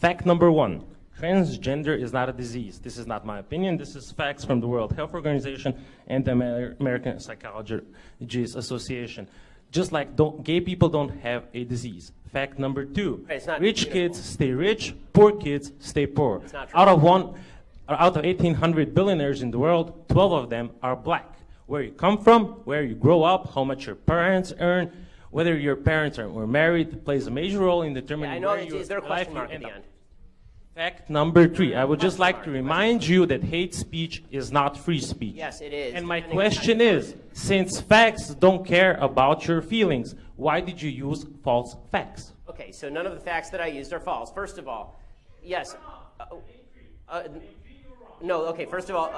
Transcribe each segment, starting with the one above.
Fact number one, transgender is not a disease. This is not my opinion. This is facts from the World Health Organization and the American Psychologists Association. Just like gay people don't have a disease. Fact number two, rich kids stay rich, poor kids stay poor. Out of 1,800 billionaires in the world, 12 of them are black. Where you come from, where you grow up, how much your parents earn, whether your parents were married plays a major role in determining where you is there a question mark at the end? Fact number three, I would just like to remind you that hate speech is not free speech. Yes, it is. And my question is, since facts don't care about your feelings, why did you use false facts? Okay, so none of the facts that I used are false. First of all, yes. No, okay, first of all,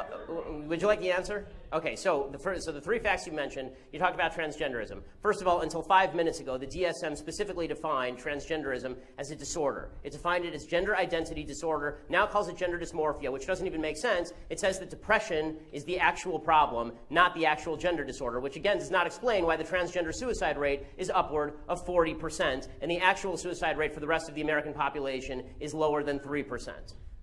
would you like the answer? Okay, so the three facts you mentioned, you talked about transgenderism. First of all, until 5 minutes ago, the DSM specifically defined transgenderism as a disorder. It defined it as gender identity disorder, now calls it gender dysmorphia, which doesn't even make sense. It says that depression is the actual problem, not the actual gender disorder, which again does not explain why the transgender suicide rate is upward of 40%, and the actual suicide rate for the rest of the American population is lower than 3%.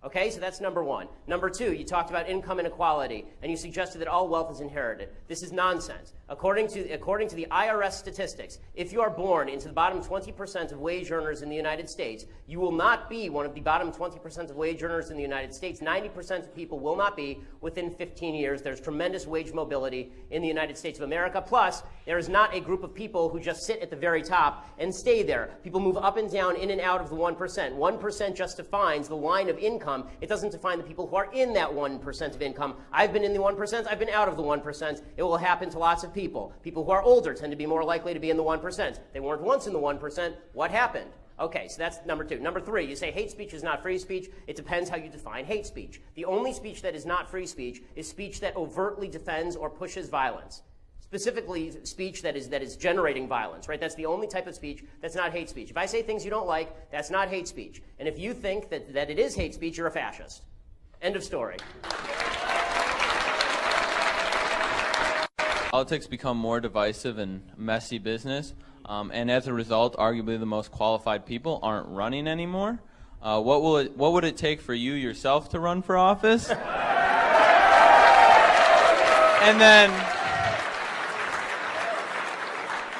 Okay, so that's number one. Number two, you talked about income inequality, and you suggested that all wealth is inherited. This is nonsense. According to the IRS statistics, if you are born into the bottom 20% of wage earners in the United States, you will not be one of the bottom 20% of wage earners in the United States. 90% of people will not be within 15 years. There's tremendous wage mobility in the United States of America. Plus, there is not a group of people who just sit at the very top and stay there. People move up and down, in and out of the 1%. 1% just defines the line of income. It doesn't define the people who are in that 1% of income. I've been in the 1%. I've been out of the 1%. It will happen to lots of people. People who are older tend to be more likely to be in the 1%. They weren't once in the 1%. What happened? Okay, so that's number two. Number three, you say hate speech is not free speech. It depends how you define hate speech. The only speech that is not free speech is speech that overtly defends or pushes violence. Specifically, speech that is generating violence, right? That's the only type of speech that's not hate speech. If I say things you don't like, that's not hate speech. And if you think that it is hate speech, you're a fascist. End of story. Politics become more divisive and messy business, and as a result, arguably the most qualified people aren't running anymore. What would it take for you yourself to run for office? And then,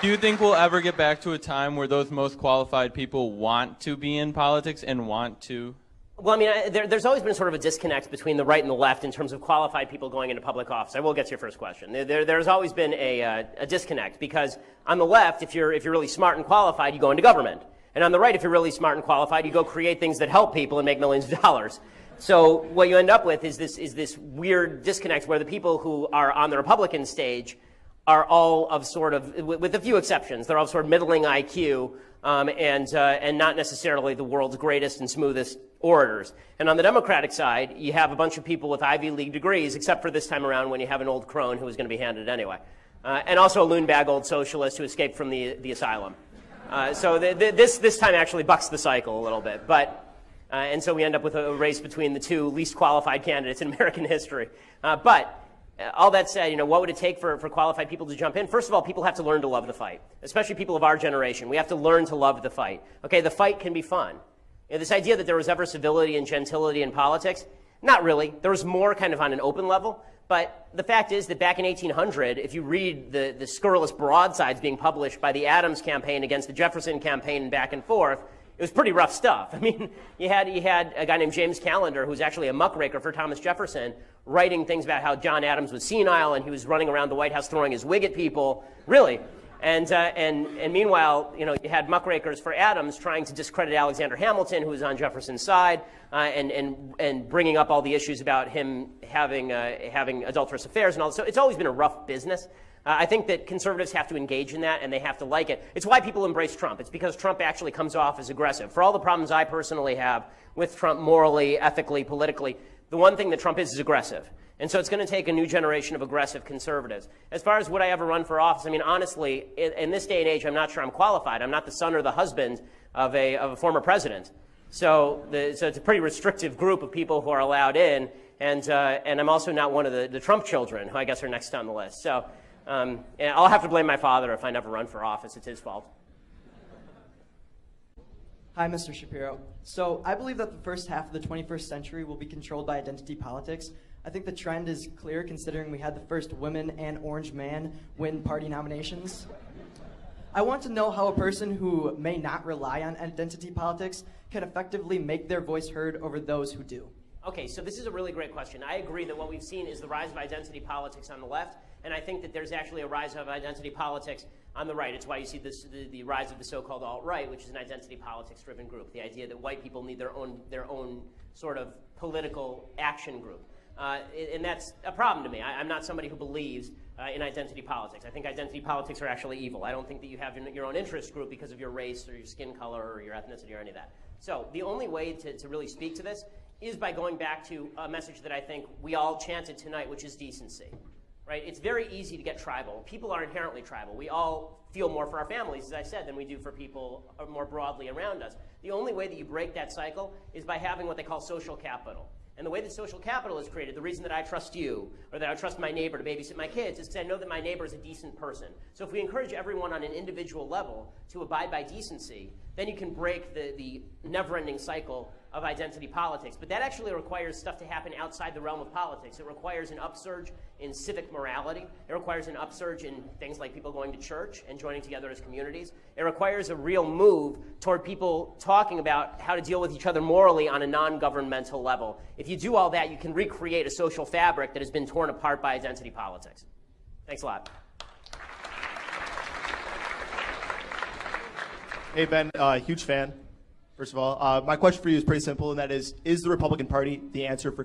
do you think we'll ever get back to a time where those most qualified people want to be in politics and want to? Well, I mean, there's always been sort of a disconnect between the right and the left in terms of qualified people going into public office. I will get to your first question. There's always been a disconnect because on the left, if you're really smart and qualified, you go into government. And on the right, if you're really smart and qualified, you go create things that help people and make millions of dollars. So what you end up with is this weird disconnect where the people who are on the Republican stage are all of sort of, with a few exceptions, they're all sort of middling IQ and not necessarily the world's greatest and smoothest orators. And on the Democratic side, you have a bunch of people with Ivy League degrees, except for this time around when you have an old crone who is going to be handed anyway. And also a loon-bag old socialist who escaped from the asylum. So this time actually bucks the cycle a little bit. And so we end up with a race between the two least qualified candidates in American history. But all that said, what would it take for qualified people to jump in? First of all, people have to learn to love the fight, especially people of our generation. We have to learn to love the fight. Okay, the fight can be fun. This idea that there was ever civility and gentility in politics, not really. There was more kind of on an open level. But the fact is that back in 1800, if you read the scurrilous broadsides being published by the Adams campaign against the Jefferson campaign and back and forth, it was pretty rough stuff. I mean, you had a guy named James Callender, who's actually a muckraker for Thomas Jefferson, writing things about how John Adams was senile and he was running around the White House throwing his wig at people. Really. And meanwhile, you had muckrakers for Adams trying to discredit Alexander Hamilton, who was on Jefferson's side, and bringing up all the issues about him having adulterous affairs and all. So it's always been a rough business. I think that conservatives have to engage in that, and they have to like it. It's why people embrace Trump. It's because Trump actually comes off as aggressive. For all the problems I personally have with Trump morally, ethically, politically, the one thing that Trump is aggressive. And so it's going to take a new generation of aggressive conservatives. As far as would I ever run for office, I mean, honestly, in this day and age, I'm not sure I'm qualified. I'm not the son or the husband of a former president. So it's a pretty restrictive group of people who are allowed in. And I'm also not one of the Trump children, who I guess are next on the list. So I'll have to blame my father if I never run for office. It's his fault. Hi, Mr. Shapiro. So I believe that the first half of the 21st century will be controlled by identity politics. I think the trend is clear considering we had the first women and orange man win party nominations. I want to know how a person who may not rely on identity politics can effectively make their voice heard over those who do. Okay, so this is a really great question. I agree that what we've seen is the rise of identity politics on the left, and I think that there's actually a rise of identity politics on the right. It's why you see this, the rise of the so-called alt-right, which is an identity politics-driven group. The idea that white people need their own sort of political action group. And that's a problem to me. I'm not somebody who believes in identity politics. I think identity politics are actually evil. I don't think that you have your own interest group because of your race or your skin color or your ethnicity or any of that. So the only way to really speak to this is by going back to a message that I think we all chanted tonight, which is decency. Right? It's very easy to get tribal. People are inherently tribal. We all feel more for our families, as I said, than we do for people more broadly around us. The only way that you break that cycle is by having what they call social capital. And the way that social capital is created, the reason that I trust you or that I trust my neighbor to babysit my kids is because I know that my neighbor is a decent person. So if we encourage everyone on an individual level to abide by decency, then you can break the never-ending cycle of identity politics. But that actually requires stuff to happen outside the realm of politics. It requires an upsurge in civic morality. It requires an upsurge in things like people going to church and joining together as communities. It requires a real move toward people talking about how to deal with each other morally on a non-governmental level. If you do all that, you can recreate a social fabric that has been torn apart by identity politics. Thanks a lot. Hey, Ben, huge fan, first of all. My question for you is pretty simple, and that is the Republican Party the answer for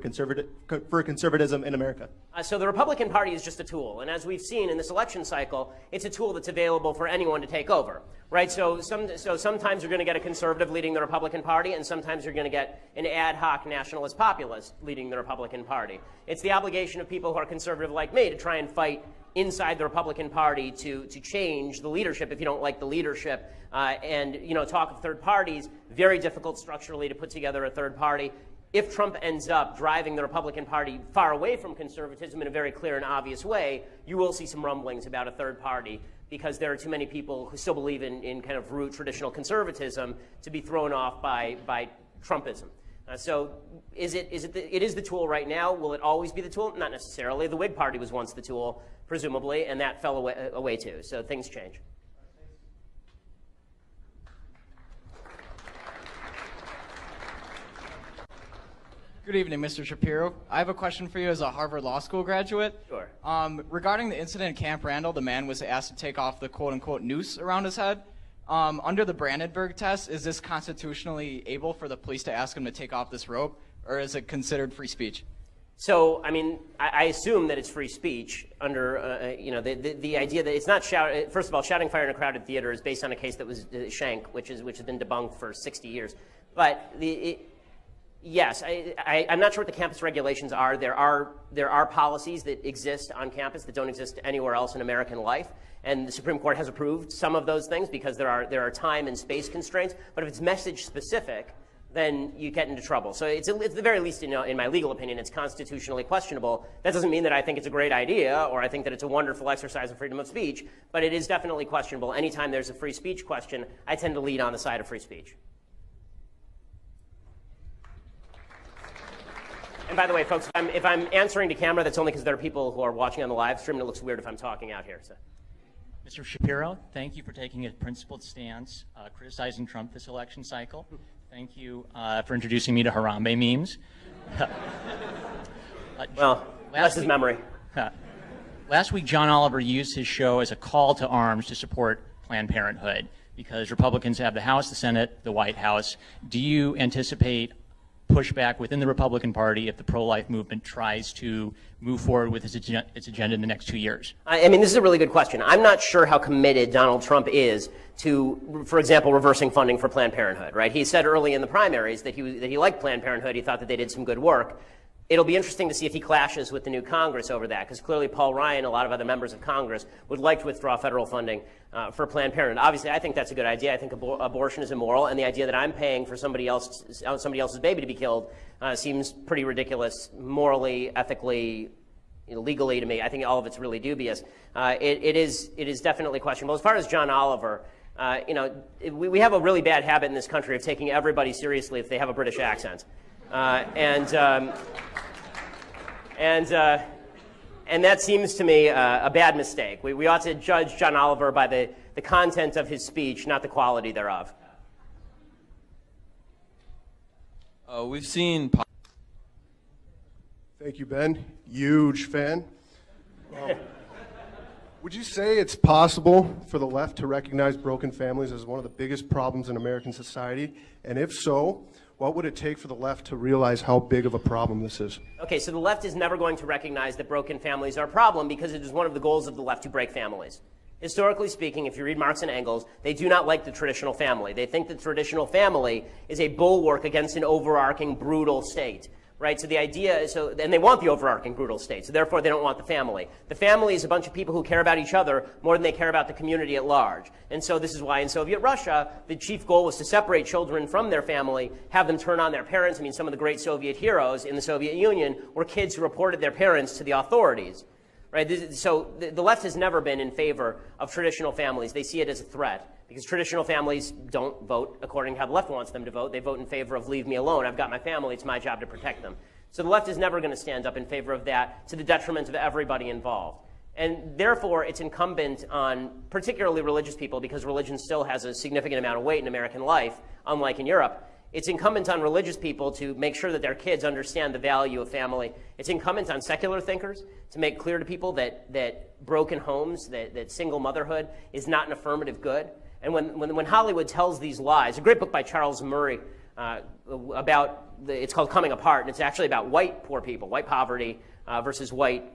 conservatism in America? So the Republican Party is just a tool, and as we've seen in this election cycle, it's a tool that's available for anyone to take over, right? So sometimes you're going to get a conservative leading the Republican Party, and sometimes you're going to get an ad hoc nationalist populist leading the Republican Party. It's the obligation of people who are conservative like me to try and fight inside the Republican Party to change the leadership if you don't like the leadership. And talk of third parties, very difficult structurally to put together a third party. If Trump ends up driving the Republican Party far away from conservatism in a very clear and obvious way, you will see some rumblings about a third party because there are too many people who still believe in kind of root traditional conservatism to be thrown off by Trumpism. So it is the tool right now. Will it always be the tool? Not necessarily. The Whig Party was once the tool, presumably, and that fell away too. So things change. Good evening, Mr. Shapiro. I have a question for you as a Harvard Law School graduate. Sure. Regarding the incident at Camp Randall, the man was asked to take off the quote-unquote noose around his head. Under the Brandenburg test, is this constitutionally able for the police to ask him to take off this rope, or is it considered free speech? So, I mean, I assume that it's free speech under, the idea that it's not first of all, shouting fire in a crowded theater is based on a case that was Schenck, which has been debunked for 60 years. But yes, I'm not sure what the campus regulations are. There are policies that exist on campus that don't exist anywhere else in American life. And the Supreme Court has approved some of those things because there are time and space constraints. But if it's message specific, then you get into trouble. So it's at the very least, in my legal opinion, it's constitutionally questionable. That doesn't mean that I think it's a great idea or I think that it's a wonderful exercise of freedom of speech, but it is definitely questionable. Anytime there's a free speech question, I tend to lead on the side of free speech. And by the way, folks, if I'm answering to camera, that's only because there are people who are watching on the live stream, and it looks weird if I'm talking out here. So. Mr. Shapiro, thank you for taking a principled stance, criticizing Trump this election cycle. Thank you for introducing me to Harambe memes. Well, that's his memory. Last week, John Oliver used his show as a call to arms to support Planned Parenthood because Republicans have the House, the Senate, the White House. Do you anticipate pushback within the Republican Party if the pro-life movement tries to move forward with its agenda in the next 2 years? I mean, this is a really good question. I'm not sure how committed Donald Trump is to, for example, reversing funding for Planned Parenthood, right? He said early in the primaries that he liked Planned Parenthood. He thought that they did some good work. It'll be interesting to see if he clashes with the new Congress over that, because clearly Paul Ryan and a lot of other members of Congress would like to withdraw federal funding for Planned Parenthood. Obviously, I think that's a good idea. I think abortion is immoral, and the idea that I'm paying for somebody else's baby to be killed seems pretty ridiculous, morally, ethically, legally to me. I think all of it's really dubious. It is definitely questionable. As far as John Oliver, We have a really bad habit in this country of taking everybody seriously if they have a British accent. And that seems to me a bad mistake. We ought to judge John Oliver by the content of his speech, not the quality thereof. We've seen... Thank you, Ben. Huge fan. Would you say it's possible for the left to recognize broken families as one of the biggest problems in American society? And if so, what would it take for the left to realize how big of a problem this is? Okay, so the left is never going to recognize that broken families are a problem because it is one of the goals of the left to break families. Historically speaking, if you read Marx and Engels, they do not like the traditional family. They think the traditional family is a bulwark against an overarching brutal state. Right, so the idea is, and they want the overarching brutal state, so therefore they don't want the family. The family is a bunch of people who care about each other more than they care about the community at large. And so this is why in Soviet Russia, the chief goal was to separate children from their family, have them turn on their parents. I mean, some of the great Soviet heroes in the Soviet Union were kids who reported their parents to the authorities. Right, so the left has never been in favor of traditional families. They see it as a threat. Because traditional families don't vote according to how the left wants them to vote. They vote in favor of leave me alone. I've got my family. It's my job to protect them. So the left is never going to stand up in favor of that to the detriment of everybody involved. And therefore, it's incumbent on particularly religious people, because religion still has a significant amount of weight in American life, unlike in Europe. It's incumbent on religious people to make sure that their kids understand the value of family. It's incumbent on secular thinkers to make clear to people that broken homes, that single motherhood is not an affirmative good. And when Hollywood tells these lies, a great book by Charles Murray it's called Coming Apart, and it's actually about white poor people, white poverty versus white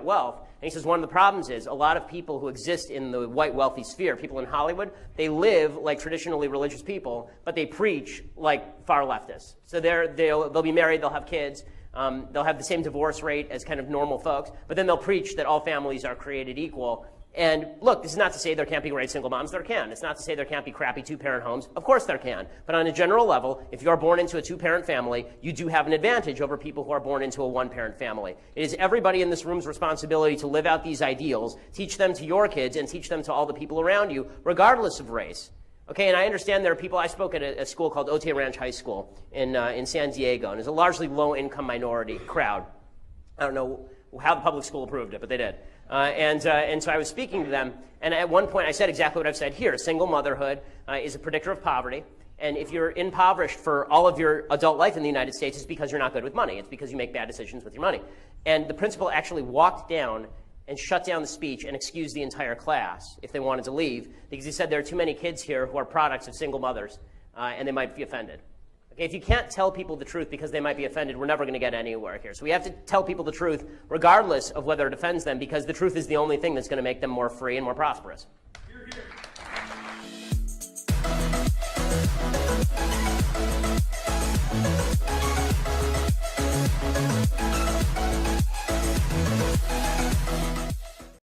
wealth. And he says one of the problems is a lot of people who exist in the white wealthy sphere, people in Hollywood, they live like traditionally religious people, but they preach like far leftists. So they'll be married, they'll have kids, they'll have the same divorce rate as kind of normal folks, but then they'll preach that all families are created equal. And look, this is not to say there can't be great single moms. There can. It's not to say there can't be crappy two-parent homes. Of course there can. But on a general level, if you're born into a two-parent family, you do have an advantage over people who are born into a one-parent family. It is everybody in this room's responsibility to live out these ideals, teach them to your kids, and teach them to all the people around you, regardless of race. Okay, and I understand there are people. I spoke at a school called Otay Ranch High School in San Diego, and it's a largely low-income minority crowd. I don't know how the public school approved it, but they did. And so I was speaking to them, and at one point I said exactly what I've said here. Single motherhood is a predictor of poverty, and if you're impoverished for all of your adult life in the United States, it's because you're not good with money. It's because you make bad decisions with your money. And the principal actually walked down and shut down the speech and excused the entire class if they wanted to leave, because he said there are too many kids here who are products of single mothers, and they might be offended. Okay, if you can't tell people the truth because they might be offended, we're never going to get anywhere here. So we have to tell people the truth regardless of whether it offends them, because the truth is the only thing that's going to make them more free and more prosperous. Hear, hear.